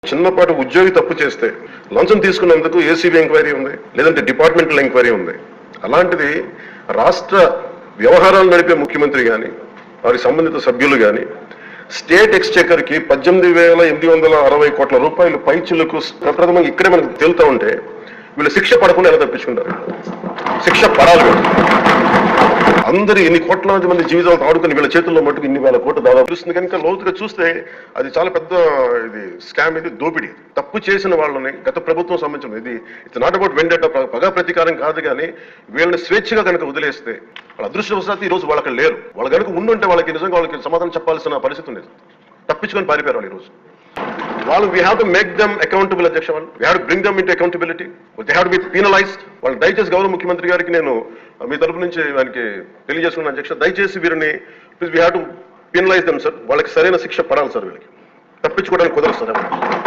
చిన్నపాటి ఉద్యోగి తప్పు చేస్తే లంచం తీసుకున్నందుకు ఏసీబీ ఎంక్వైరీ ఉంది, లేదంటే డిపార్ట్మెంటల్ ఎంక్వైరీ ఉంది. అలాంటిది రాష్ట్ర వ్యవహారాలు నడిపే ముఖ్యమంత్రి కానీ వారికి సంబంధిత సభ్యులు కానీ స్టేట్ ఎక్స్చెకర్ కి 18,860 కోట్ల రూపాయలు పైచులకు ప్రప్రథమంగా ఇక్కడే మనకు తేలుతా ఉంటే వీళ్ళు శిక్ష పడకుండా ఎలా తప్పించుకుంటారు? శిక్ష పడాలి. అందరూ ఎన్ని కోట్లాది మంది జీవితాలు ఆడుకుని వీళ్ళ చేతుల్లో మట్టుకు ఇన్ని వేల కోట్లు దాదాపు తెలుస్తుంది. కనుక లోతుగా చూస్తే అది చాలా పెద్ద ఇది స్కామ్, ఇది దోపిడీ. తప్పు చేసిన వాళ్ళని గత ప్రభుత్వం సంబంధించిన ఇది ఇట్స్ నాట్ అబౌట్ వెండేట, పగా ప్రతీకారం కాదు. కానీ వీళ్ళని స్వేచ్ఛగా కనుక వదిలేస్తే వాళ్ళ అదృష్టవశాత్తు ఈ రోజు వాళ్ళకి లేరు. వాళ్ళు కనుక ఉండుంటే వాళ్ళకి నిజంగా వాళ్ళకి సమాధానం చెప్పాల్సిన పరిస్థితి ఉండేది. తప్పించుకొని పారిపోయారు వాళ్ళు ఈ రోజు. వాళ్ళు we have to make them accountable అధ్యక్ష. We have to bring them into accountability. They have to be penalised. వాళ్ళు దయచేసి గౌరవ ముఖ్యమంత్రి గారికి నేను మీ తరపు నుంచి ఆయనకి తెలియజేసుకున్నాను అధ్యక్ష, దయచేసి వీరిని please we have to penalise them sir. వాళ్ళకి సరైన శిక్ష పడాలి సార్. వీళ్ళకి తప్పించుకోవడానికి కుదరదు సార్.